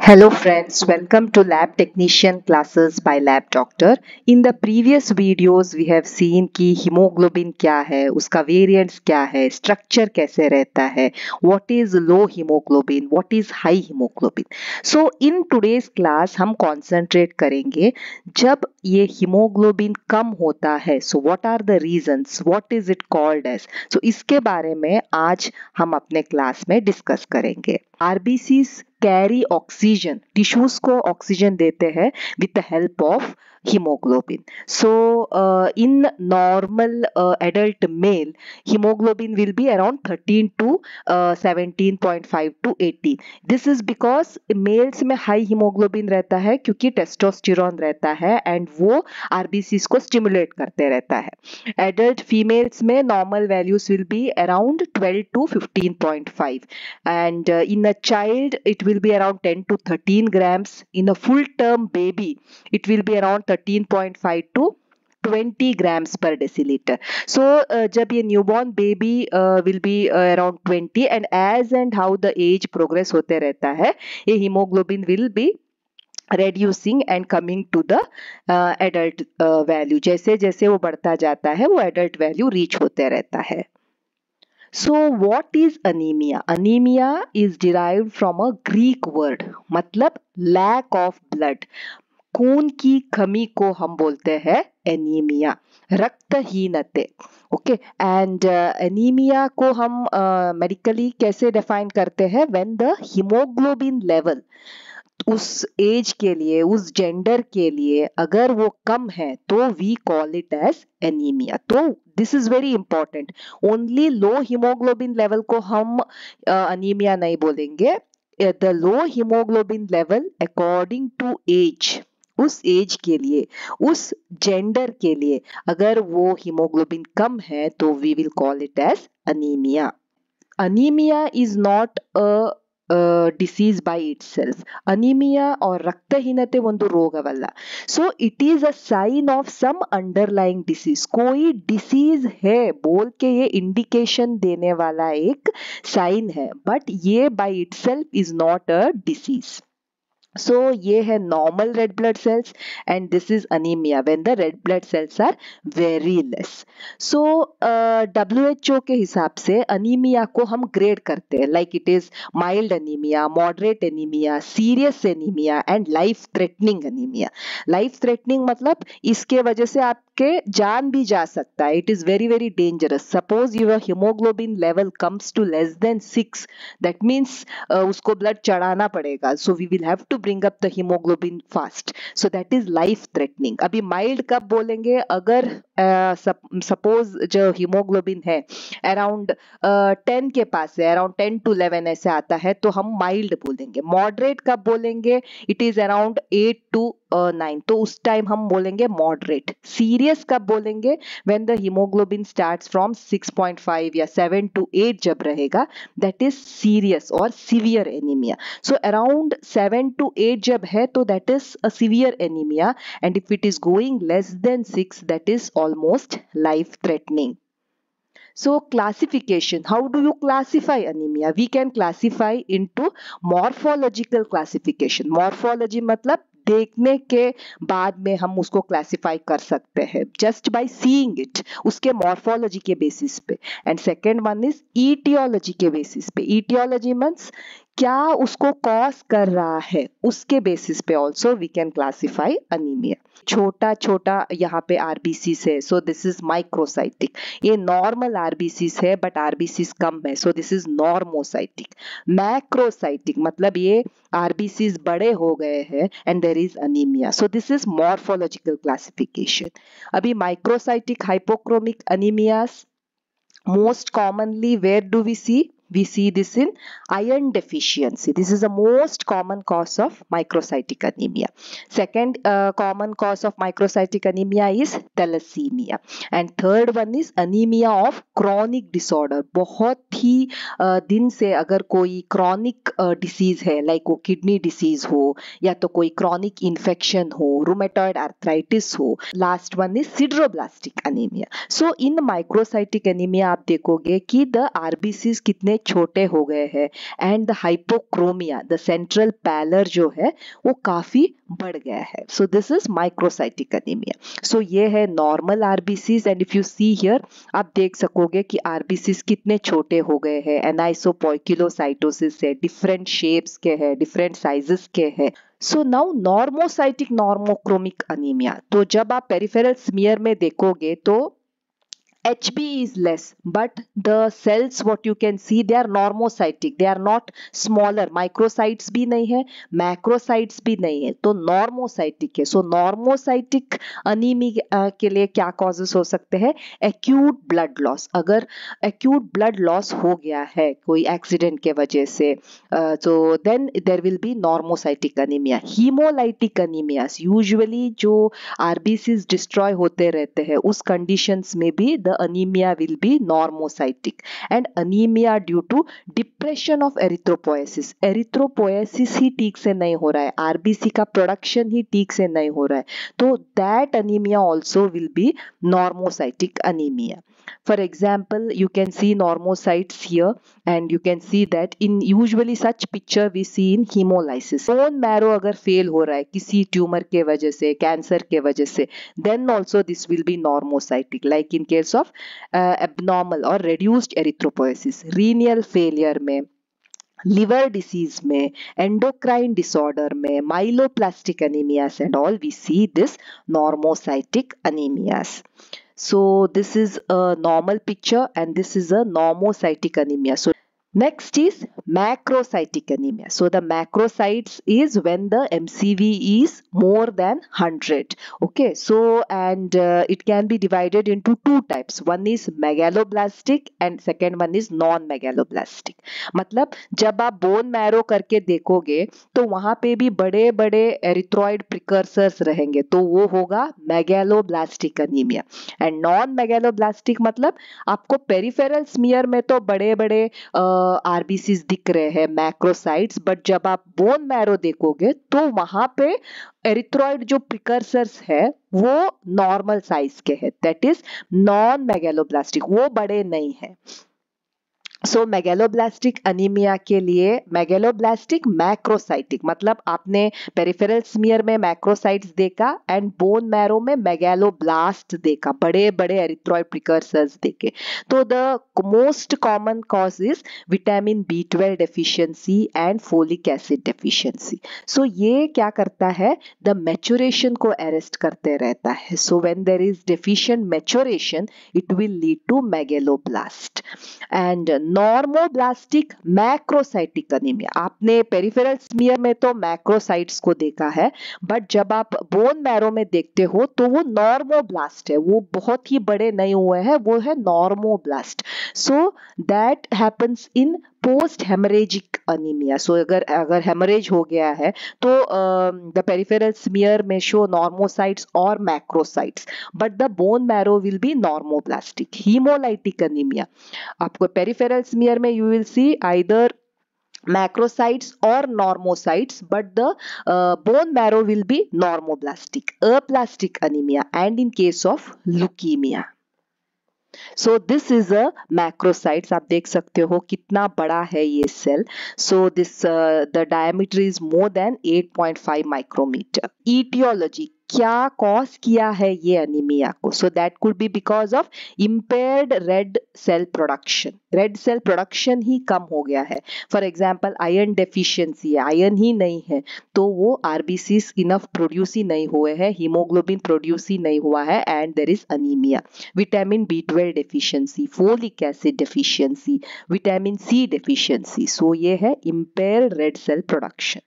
Hello friends, welcome to Lab Technician classes by Lab Doctor. In the previous videos we have seen कि hemoglobin क्या है, उसका variants क्या है, structure कैसे रहता है, what is low hemoglobin, what is high hemoglobin. So in today's class हम concentrate करेंगे जब ये hemoglobin कम होता है, so what are the reasons, what is it called as. So इसके बारे में आज हम अपने क्लास में डिस्कस करेंगे. RBCs कैरी ऑक्सीजन, टिश्यूज को ऑक्सीजन देते हैं with the help of hemoglobin. So in normal adult male, hemoglobin will be around 13 to 17.5 to 18. This is because males में high hemoglobin रहता है क्योंकि टेस्टोस्टेरोन रहता है एंड वो RBCs को स्टिमुलेट करते रहता है. Adult females में normal values will be around 12 to 15.5 and in a child it will be around 10 to 13 grams. In a full term baby it will be around 13.5 to 20 grams per deciliter. So जब ये newborn baby will be around 20 and as and how the age progress होते रहता है ये hemoglobin will be reducing and coming to the adult value. जैसे जैसे वो बढ़ता जाता है वो adult value reach होते रहता है. So what is anemia? Anemia is derived from a Greek word, मतलब lack of blood. खून की कमी को हम बोलते हैं एनीमिया, रक्तहीनते. ओके, एंड एनीमिया को हम मेडिकली कैसे डिफाइन करते हैं? व्हेन द हीमोग्लोबिन लेवल उस एज के लिए, उस जेंडर के लिए अगर वो कम है तो we call it as anaemia. तो this is very important. Only low haemoglobin level को हम अनीमिया नहीं बोलेंगे. The low haemoglobin level according to age, उस एज के लिए, उस जेंडर के लिए अगर वो हीमोग्लोबिन कम है तो we will call it as anaemia. Anaemia is not a disease by itself. Anemia or रक्तहीनते ಒಂದು ರೋಗವಲ್ಲ. So it is a sign of some underlying disease. कोई disease है बोल के ये indication देने वाला एक sign है, but ये by itself is not a disease. So ये है normal red blood cells and this is anemia when the red blood cells are very less. So WHO के हिसाब से anemia को हम grade करते हैं like it is mild anemia, moderate anemia, serious anemia and life threatening anemia. Life threatening मतलब इसके वजह से आपके जान भी जा सकता है. It is very very dangerous. Suppose your hemoglobin level comes to less than 6, that means उसको blood चढ़ाना पड़ेगा. So we will have to bring up the hemoglobin fast. So that is life threatening. अभी mild कब बोलेंगे? अगर suppose जो hemoglobin है around 10 के पास है, around 10 to 11 ऐसे आता है तो हम mild बोलेंगे. Moderate कब बोलेंगे? It is around 8 to 9 तो उस टाइम हम बोलेंगे moderate. Serious कब बोलेंगे? When the hemoglobin starts from 6.5 या 7 to 8 जब रहेगा, that is serious or severe anemia. So around 7 to 8 जब है तो that is a severe anemia and if it is going less than 6 that is almost life threatening. So classification, how do you classify anemia? We can classify into morphological classification. Morphology मतलब देखने के बाद में हम उसको classify कर सकते हैं जस्ट बाय सीइंग इट, उसके मॉर्फोलॉजी के बेसिस पे. And second one is aetiology के बेसिस पे. ईटियोलॉजी मीन्स क्या उसको कॉज कर रहा है, उसके बेसिस पे also we can classify anaemia. छोटा छोटा यहाँ पे आरबीसीस है, सो दिस इज माइक्रोसाइटिक. ये नॉर्मल आरबीसीस है बट आरबीसीस कम है, so this is normocytic. Macrocytic मतलब ये आरबीसीस बड़े हो गए हैं and there is anaemia, so this is morphological classification. अभी microcytic hypochromic anaemias most commonly where do we see? We see this in iron deficiency. This is the most common cause of microcytic anemia. Second common cause of microcytic anemia is thalassemia. And third one is anemia of chronic disorder. बहुत ही दिन से अगर कोई chronic disease है, like वो kidney disease हो या तो कोई chronic infection हो, rheumatoid arthritis हो. Last one is sideroblastic anemia. So in microcytic anemia आप देखोगे कि the RBCs कितने छोटे हो गए हैं and the hypochromia, the central pallor जो है वो काफी बढ़ गया है. So this is microcytic anaemia. So ये है normal RBCs and if you see here आप देख सकोगे कि आरबीसीज कितने छोटे हो गए हैं. एनाइसोपोइकिलोसाइटोसिस है, डिफरेंट शेप्स के हैं, डिफरेंट साइजेस के हैं. So now normocytic normochromic anaemia. तो जब आप पेरिफेरल स्मीयर में देखोगे तो HB is less, but the cells what you can see they are normocytic, they are not smaller. Microcytes भी नहीं है, macrocytes भी नहीं है, तो normocytic है. So normocytic anemia के लिए क्या causes हो सकते हैं? Acute blood loss. अगर acute blood loss हो गया है कोई accident के वजह से, so then there will be normocytic anemia. Hemolytic anemias usually जो RBCs destroy होते रहते हैं उस conditions में भी the anemia will be normocytic. And anemia due to depression of erythropoiesis. Erythropoiesis ही ठीक से नहीं हो रहा है, RBC का production ही ठीक से नहीं हो रहा है, तो that anemia also will be normocytic anemia. For example, you can see normocytes here and you can see that in usually such picture we see in hemolysis. Bone marrow अगर fail हो रहा है किसी ट्यूमर के वजह से, cancer के वजह से, then also this will be normocytic, like in case of abnormal or reduced erythropoiesis. Renal failure में, liver disease में, endocrine disorder में, myeloplastic anemias and all we see this normocytic anemias. So this is a normal picture and this is a normocytic anemia. So next is macrocytic anemia. So the macrocytes is when the MCV is more than 100. Okay, so and it can be divided into two types. One is megaloblastic and second one is non-megaloblastic. मतलब जब आप bone marrow करके देखोगे तो वहां पे भी बड़े बड़े एरिथ्रॉइड प्रिकर्सर्स रहेंगे, तो वो होगा megaloblastic anaemia. And non megaloblastic मतलब आपको पेरिफेरल स्मीयर में तो बड़े बड़े आरबीसीज दिख रहे हैं, मैक्रोसाइट्स, बट जब आप बोन मैरो देखोगे तो वहां पे एरिथ्रॉइड जो प्रिकर्सर्स है वो नॉर्मल साइज के हैं, दैट इज नॉन मेगालोब्लास्टिक, वो बड़े नहीं है. सो मेगालोब्लास्टिक अनीमिया के लिए मेगालोब्लास्टिक मैक्रोसाइटिक मतलब आपने पेरिफेरल स्मीयर में मैक्रोसाइट्स देखा एंड बोन मैरो में मेगालोब्लास्ट देखा, बड़े बड़े एरिथ्रॉइड प्रिकर्सर्स देखे. तो the most common cause is vitamin B12 deficiency and folic acid deficiency. So ये क्या करता है, द मैच्योरेशन को अरेस्ट करते रहता है. So when there is deficient maturation it will lead to megaloblast. And normoblastic macrocytic anaemia, आपने peripheral smear में तो मैक्रोसाइट्स को देखा है, बट जब आप बोन मैरो में देखते हो तो वो नॉर्मोब्लास्ट है, वो बहुत ही बड़े नहीं हुए हैं, वो है normoblast. So that happens in post haemorrhagic anaemia. So अगर हेमरेज हो गया है तो द पेरिफेरल स्मीयर में शो नॉर्मोसाइट्स और macrocytes, but the bone marrow will be normoblastic. Haemolytic anaemia, आपको पेरिफेरल स्मीयर में you will see either macrocytes or normocytes, but the bone marrow will be normoblastic. Aplastic anemia and in case of leukemia. So this is a macrocytes. आप देख सकते हो कितना बड़ा है ये cell. So this the diameter is more than 8.5 micrometre. Aetiology, क्या cause किया है ये अनीमिया को? So that could be because of impaired red cell production. Red cell production ही कम हो गया है. फॉर एग्जाम्पल आयरन डेफिशिएंसी है, आयरन ही नहीं है तो वो आरबीसीज इनफ प्रोड्यूस ही नहीं हुए हैं, हीमोग्लोबिन प्रोड्यूस ही नहीं हुआ है and there is anaemia. Vitamin B12 deficiency, folic acid deficiency, vitamin C deficiency. So ये है impaired red cell production.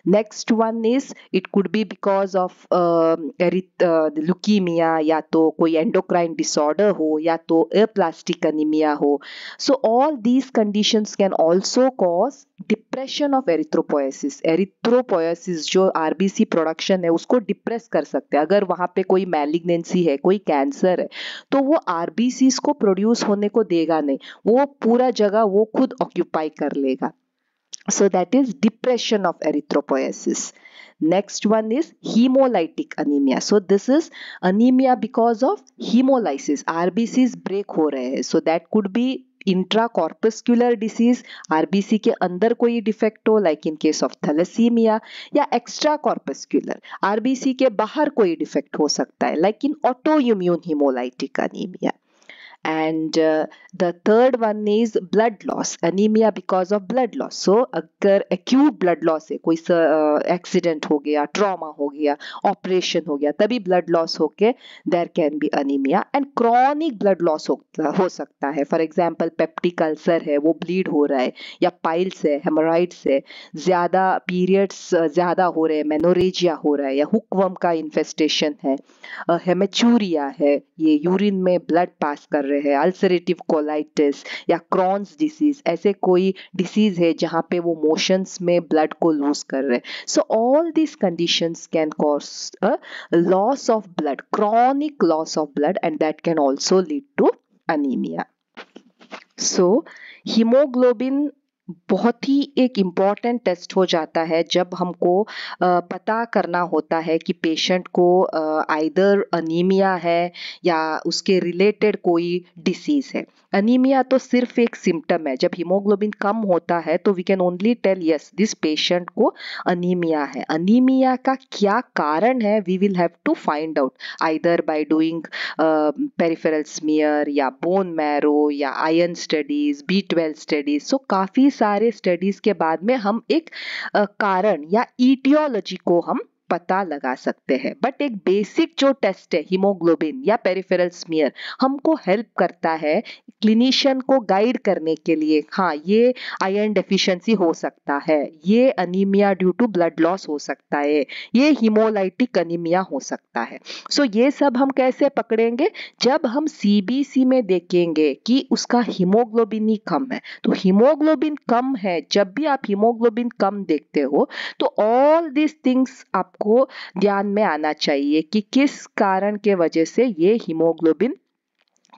Next one is it could be because of leukaemia, या तो कोई एंडोक्राइन डिसऑर्डर हो या तो अप्लास्टिक अनीमिया हो. सो all these conditions can also cause depression of erythropoiesis. Erythropoiesis जो आरबीसी प्रोडक्शन है उसको डिप्रेस कर सकते हैं. अगर वहां पे कोई मैलिग्नेंसी है, कोई कैंसर है, तो वो आरबीसीस को प्रोड्यूस होने को देगा नहीं, वो पूरा जगह वो खुद ऑक्यूपाई कर लेगा. So that is depression of erythropoiesis. Next one is hemolytic anemia. So this is anemia because of hemolysis. RBCs break हो रहे हैं. So that could be intra corpuscular disease, RBC के अंदर कोई डिफेक्ट हो like in case of thalassaemia, या extra corpuscular RBC के बाहर कोई डिफेक्ट हो सकता है like in auto immune haemolytic anaemia. And the third one is blood loss, anemia because of blood loss. So अगर acute blood loss है, कोई एक्सीडेंट हो गया, ट्रॉमा हो गया, ऑपरेशन हो गया, तभी ब्लड लॉस होके there can be anaemia. And chronic blood loss हो सकता है. फॉर एग्जांपल पेप्टिक अल्सर है, वो ब्लीड हो रहा है, या पाइल्स है, हेमोराइड्स है, ज्यादा पीरियड्स ज्यादा हो रहे हैं, मेनोरेजिया हो रहा है, या हुकवर्म का इन्फेस्टेशन है, हेमेचूरिया है, ये यूरिन में ब्लड पास कर रहे हैं, अल्सरेटिव कोलाइटिस या क्रॉन्स डिसीज, ऐसे कोई डिसीज है जहाँ पे वो मोशंस में ब्लड को लूज कर रहे हैं. So all these conditions can cause a loss of blood, chronic loss of blood, and that can also lead to anaemia. So haemoglobin बहुत ही एक इम्पॉर्टेंट टेस्ट हो जाता है जब हमको पता करना होता है कि पेशेंट को आइदर अनीमिया है या उसके रिलेटेड कोई डिसीज है. अनीमिया तो सिर्फ एक सिम्टम है. जब हीमोग्लोबिन कम होता है तो we can only tell yes this patient को अनीमिया है. अनीमिया का क्या कारण है we will have to find out either by doing peripheral smear या बोन मैरो या iron studies, B12 studies. So काफी सारे स्टडीज के बाद में हम एक कारण या ईटियोलॉजी को हम पता लगा सकते हैं. बट एक बेसिक जो टेस्ट है हीमोग्लोबिन या पेरिफेरल स्मीयर हमको हेल्प करता है क्लिनिशियन को गाइड करने के लिए. हाँ, ये आयरन डेफिशिएंसी हो सकता है, ये anaemia due to blood loss हो सकता है, ये हीमोलाइटिक अनीमिया हो सकता है. सो ये सब हम कैसे पकड़ेंगे? जब हम सीबीसी में देखेंगे कि उसका हीमोग्लोबिन ही कम है. तो हीमोग्लोबिन कम है, जब भी आप हीमोग्लोबिन कम देखते हो तो ऑल दिस थिंग्स आपको ध्यान में आना चाहिए कि किस कारण के वजह से ये हीमोग्लोबिन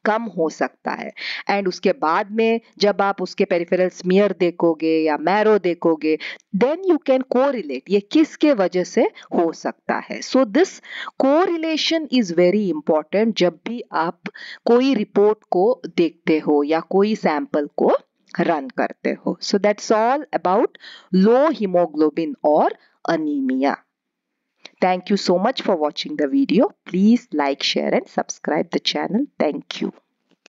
कम हो सकता है. एंड उसके बाद में जब आप उसके पेरिफेरल स्मीयर देखोगे या मैरो देखोगे, देन यू कैन कोरिलेट ये किसके वजह से हो सकता है. So this correlation is very important जब भी आप कोई रिपोर्ट को देखते हो या कोई सैंपल को रन करते हो. So that's all about low haemoglobin और anemia. Thank you so much for watching the video. Please like, share and subscribe the channel. Thank you.